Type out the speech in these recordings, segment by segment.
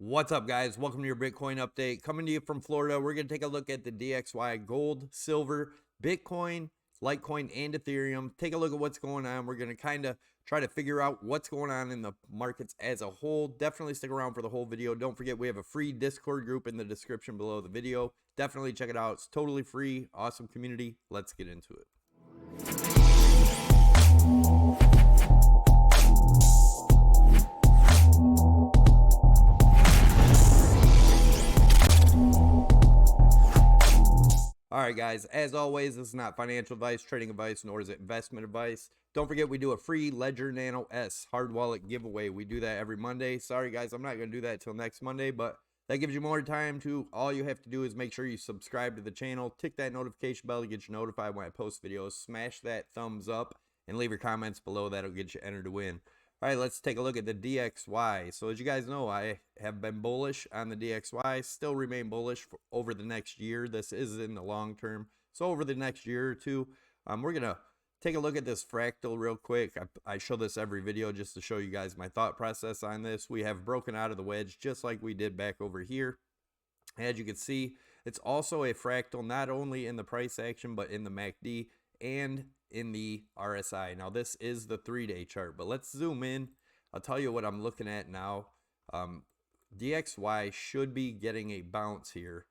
What's up, guys? Welcome to your Bitcoin update. Coming to you from Florida, we're going to take a look at the DXY gold, silver, Bitcoin, Litecoin, and Ethereum. Take a look at what's going on. We're going to kind of try to figure out what's going on in the markets as a whole. Definitely stick around for the whole video. Don't forget, we have a free Discord group in the description below the video. Definitely check it out. It's totally free. Awesome community. Let's get into it. All right, guys, as always, this is not financial advice, trading advice, nor is it investment advice. Don't forget, we do a free Ledger Nano S hard wallet giveaway. We do that every Monday. Sorry, guys, I'm not going to do that till next Monday, but that gives you more time to. All you have to do is make sure you subscribe to the channel, tick that notification bell to get you notified when I post videos, smash that thumbs up, and leave your comments below. That'll get you entered to win. All right, let's take a look at the DXY. So as you guys know, I have been bullish on the DXY, still remain bullish over the next year. This is in the long term. So over the next year or two, we're going to take a look at this fractal real quick. I show this every video just to show you guys my thought process on this. We have broken out of the wedge just like we did back over here. As you can see, it's also a fractal not only in the price action, but in the MACD and in the RSI. Now this is the 3-day chart, but let's zoom in. I'll tell you what I'm looking at now. DXY should be getting a bounce here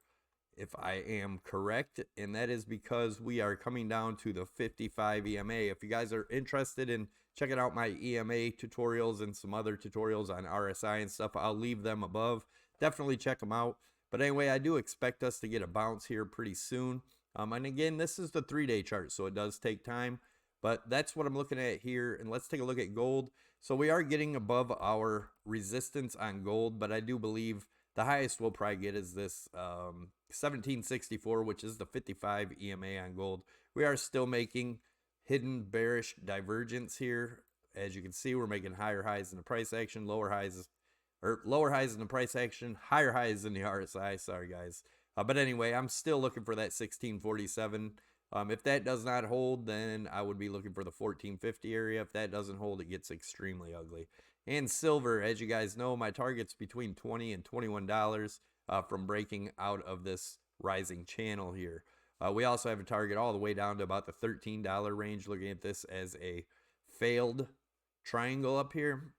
if I am correct, and that is because we are coming down to the 55 EMA. If you guys are interested in checking out my EMA tutorials and some other tutorials on RSI and stuff, I'll leave them above. Definitely check them out. But anyway, I do expect us to get a bounce here pretty soon. And again, this is the 3-day chart, so it does take time, but that's what I'm looking at here. And let's take a look at gold. So we are getting above our resistance on gold, but I do believe the highest we'll probably get is this 1764, which is the 55 EMA on gold. We are still making hidden bearish divergence here. As you can see, we're making higher highs in the price action, lower highs in the price action, higher highs in the RSI. Sorry, guys. But anyway, I'm still looking for that 1647. If that does not hold, then I would be looking for the 1450 area. If that doesn't hold, it gets extremely ugly. And silver, as you guys know, my target's between $20 and $21 from breaking out of this rising channel here. We also have a target all the way down to about the $13 range, looking at this as a failed triangle up here.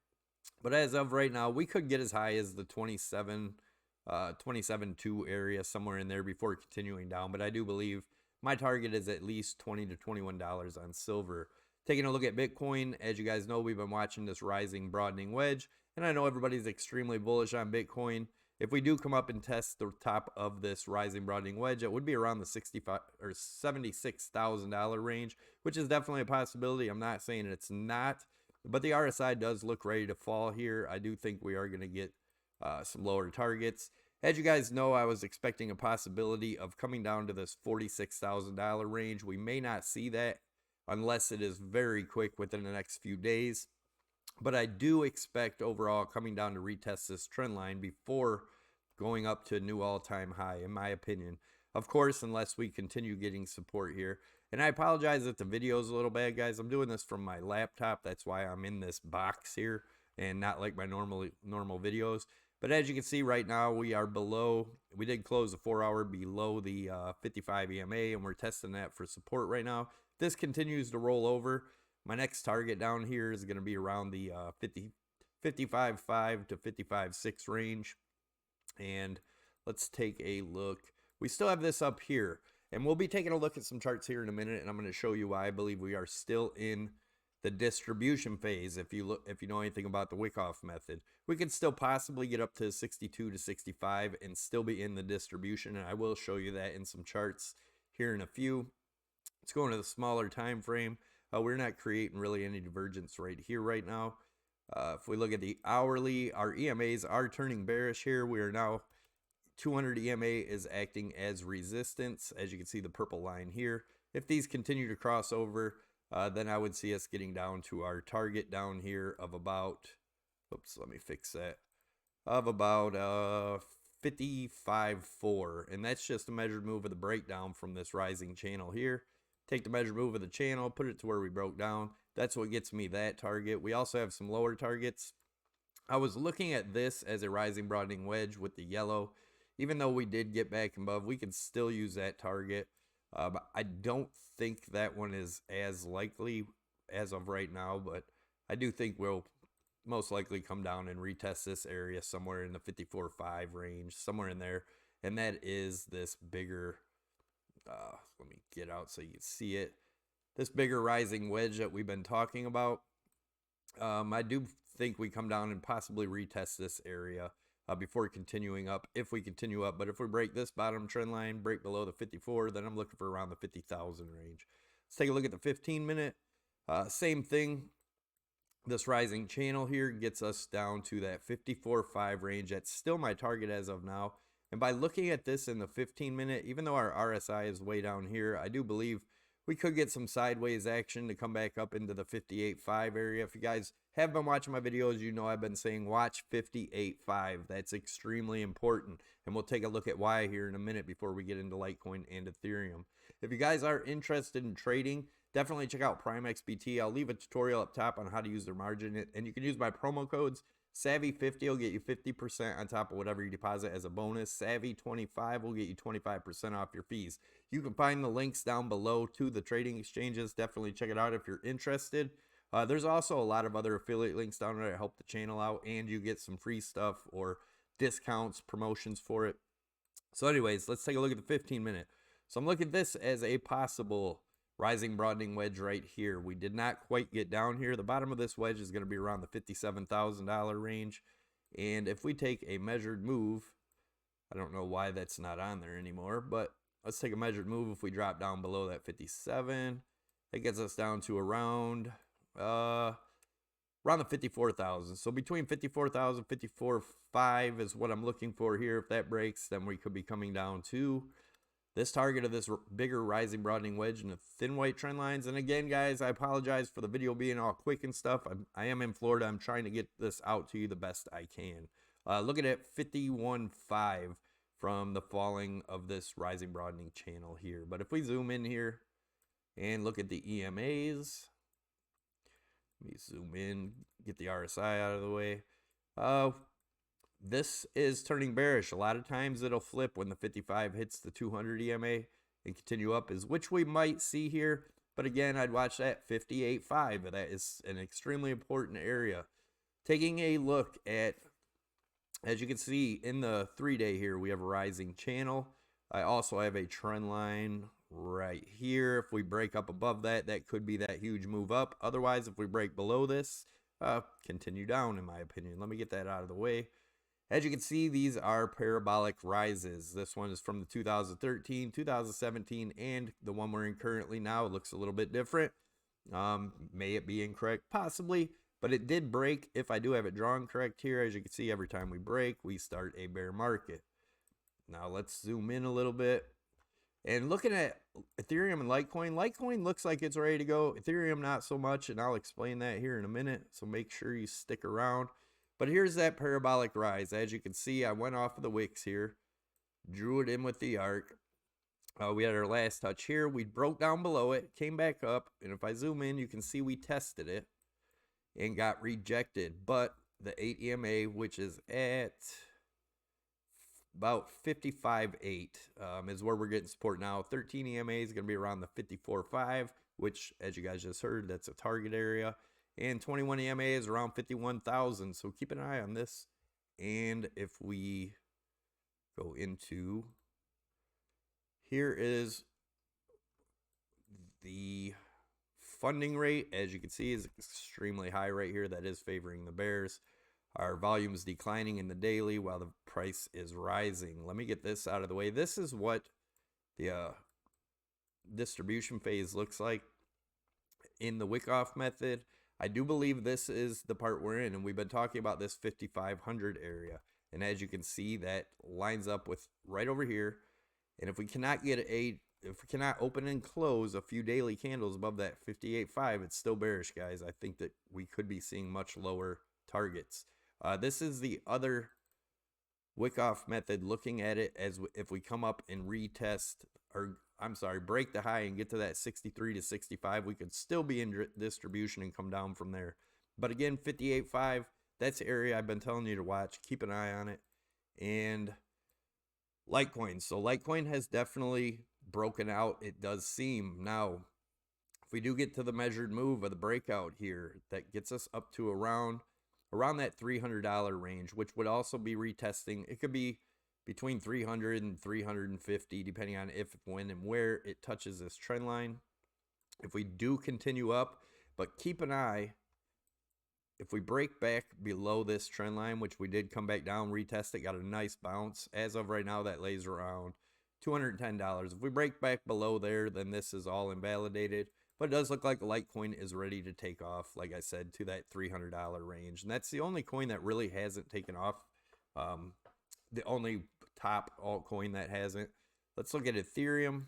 But as of right now, we could get as high as the 27.2 area, somewhere in there before continuing down. But I do believe my target is at least $20 to $21 on silver. Taking a look at Bitcoin, as you guys know, we've been watching this rising broadening wedge, and I know everybody's extremely bullish on Bitcoin. If we do come up and test the top of this rising broadening wedge, it would be around the $65 or $76,000 range, which is definitely a possibility. I'm not saying it's not, but the RSI does look ready to fall here. I do think we are going to get some lower targets. As you guys know, I was expecting a possibility of coming down to this $46,000 range. We may not see that unless it is very quick within the next few days. But I do expect overall coming down to retest this trend line before going up to a new all-time high, in my opinion. Of course, unless we continue getting support here. And I apologize if the video is a little bad, guys. I'm doing this from my laptop. That's why I'm in this box here and not like my normal videos. But as you can see right now, we are below. We did close the 4-hour below the 55 EMA, and we're testing that for support right now. If this continues to roll over, my next target down here is going to be around the 55.5 to 55.6 range. And let's take a look. We still have this up here, and we'll be taking a look at some charts here in a minute, and I'm going to show you why I believe we are still in the distribution phase. If you know anything about the Wyckoff method, we could still possibly get up to 62 to 65 and still be in the distribution, and I will show you that in some charts here in a few. Let's go into the smaller time frame. We're not creating really any divergence right here right now. If we look at the hourly, our EMAs are turning bearish here. We are now 200 EMA is acting as resistance, as you can see the purple line here. If these continue to cross over, then I would see us getting down to our target down here of about, oops, let me fix that, of about 55.4, and that's just a measured move of the breakdown from this rising channel here. Take the measured move of the channel, put it to where we broke down. That's what gets me that target. We also have some lower targets I was looking at this as a rising broadening wedge with the yellow. Even though we did get back above, we can still use that target. I don't think that one is as likely as of right now, but I do think we'll most likely come down and retest this area somewhere in the 54.5 range, somewhere in there. And that is this bigger, let me get out so you can see it. This bigger rising wedge that we've been talking about. I do think we come down and possibly retest this area before continuing up, if we continue up. But if we break this bottom trend line, break below the 54, then I'm looking for around the 50,000 range. Let's take a look at the 15-minute. Same thing. This rising channel here gets us down to that 54.5 range. That's still my target as of now. And by looking at this in the 15-minute, even though our RSI is way down here, I do believe we could get some sideways action to come back up into the 58.5 area. If you guys have been watching my videos, you know I've been saying watch 58.5. That's extremely important. And we'll take a look at why here in a minute before we get into Litecoin and Ethereum. If you guys are interested in trading, definitely check out PrimeXBT. I'll leave a tutorial up top on how to use their margin. And you can use my promo codes. Savvy50 will get you 50% on top of whatever you deposit as a bonus. Savvy25 will get you 25% off your fees. You can find the links down below to the trading exchanges. Definitely check it out if you're interested. There's also a lot of other affiliate links down there to help the channel out, and you get some free stuff or discounts, promotions for it. So anyways, let's take a look at the 15-minute. So I'm looking at this as a possible rising broadening wedge right here. We did not quite get down here. The bottom of this wedge is going to be around the $57,000 range. And if we take a measured move, I don't know why that's not on there anymore, but let's take a measured move. If we drop down below that 57, that gets us down to around the 54,000. So between 54,000, 54.5 is what I'm looking for here. If that breaks, then we could be coming down to this target of this bigger rising broadening wedge in the thin white trend lines. And again, guys, I apologize for the video being all quick and stuff. I am in Florida. I'm trying to get this out to you the best I can. Looking at 51.5 from the falling of this rising broadening channel here. But if we zoom in here and look at the EMAs, let me zoom in, get the RSI out of the way. This is turning bearish. A lot of times it'll flip when the 55 hits the 200 EMA and continue up, which we might see here. But again, I'd watch that 58.5. That is an extremely important area. Taking a look at, as you can see in the 3-day here, we have a rising channel. I also have a trend line right here. If we break up above that, that could be that huge move up. Otherwise, if we break below this, continue down, in my opinion. Let me get that out of the way. As you can see, these are parabolic rises. This one is from the 2013, 2017, and the one we're in currently now. It looks a little bit different. May it be incorrect? Possibly, but it did break. If I do have it drawn correct here, as you can see, every time we break, we start a bear market. Now let's zoom in a little bit. And looking at Ethereum and Litecoin, Litecoin looks like it's ready to go. Ethereum, not so much, and I'll explain that here in a minute. So make sure you stick around. But here's that parabolic rise. As you can see, I went off of the wicks here, drew it in with the arc. We had our last touch here. We broke down below it, came back up, and if I zoom in, you can see we tested it and got rejected. But the 8 EMA, which is at about 55.8, is where we're getting support now. 13 EMA is going to be around the 54.5, which, as you guys just heard, that's a target area. And 21 EMA is around 51,000. So keep an eye on this. And if we go into, here is the funding rate. As you can see, is extremely high right here. That is favoring the bears. Our volume is declining in the daily while the price is rising. Let me get this out of the way. This is what the distribution phase looks like in the Wyckoff method. I do believe this is the part we're in, and we've been talking about this 5,500 area. And as you can see, that lines up with right over here. And if we cannot get if we cannot open and close a few daily candles above that 58.5, it's still bearish, guys. I think that we could be seeing much lower targets. This is the other Wyckoff method, looking at it as if we come up and retest, or I'm sorry, break the high and get to that 63 to 65, we could still be in distribution and come down from there. But again, 58.5, that's the area I've been telling you to watch. Keep an eye on it. And Litecoin. So Litecoin has definitely broken out, it does seem. Now, if we do get to the measured move of the breakout here, that gets us up to around that $300 range, which would also be retesting. It could be between 300 and 350, depending on if, when, and where it touches this trend line. If we do continue up, but keep an eye, if we break back below this trend line, which we did come back down, retest it, got a nice bounce. As of right now, that lays around $210. If we break back below there, then this is all invalidated. But it does look like Litecoin is ready to take off, like I said, to that $300 range. And that's the only coin that really hasn't taken off. The only top altcoin that hasn't. Let's look at Ethereum.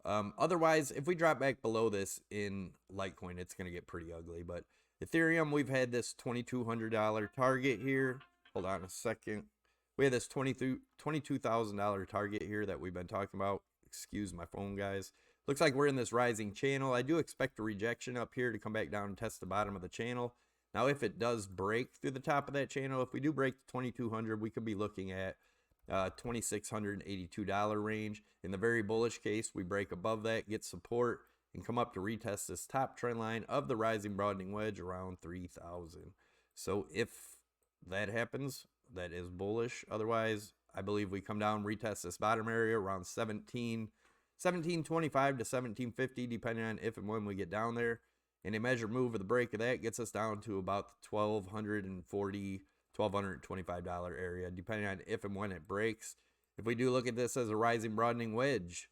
Otherwise, if we drop back below this in Litecoin, it's going to get pretty ugly. But Ethereum, we've had this $2,200 target here. Hold on a second. We had this $22,000 target here that we've been talking about. Excuse my phone, guys. Looks like we're in this rising channel. I do expect a rejection up here to come back down and test the bottom of the channel. Now, if it does break through the top of that channel, if we do break the 2,200, we could be looking at $2,682 range. In the very bullish case, we break above that, get support, and come up to retest this top trend line of the rising broadening wedge around 3,000. So if that happens, that is bullish. Otherwise, I believe we come down, retest this bottom area around 1725 to 1750, depending on if and when we get down there. And a measured move of the break of that gets us down to about the $1,225 area, depending on if and when it breaks. If we do look at this as a rising broadening wedge,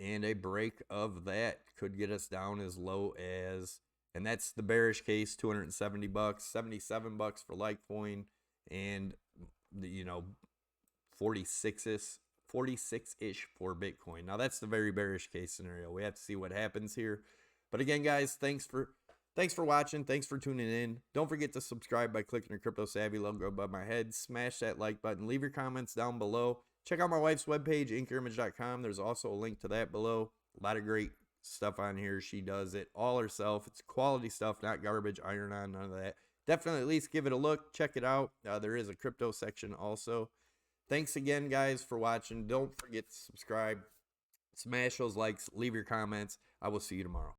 and a break of that could get us down as low as, and that's the bearish case, $270, $77 for Litecoin, and 46-ish for Bitcoin. Now that's the very bearish case scenario. We have to see what happens here. But again, guys, thanks for watching. Thanks for tuning in. Don't forget to subscribe by clicking the Crypto Savvy logo above my head. Smash that like button. Leave your comments down below. Check out my wife's webpage, inkimage.com. There's also a link to that below. A lot of great stuff on here. She does it all herself. It's quality stuff, not garbage, iron on, none of that. Definitely at least give it a look. Check it out. There is a crypto section also. Thanks again, guys, for watching. Don't forget to subscribe. Smash those likes. Leave your comments. I will see you tomorrow.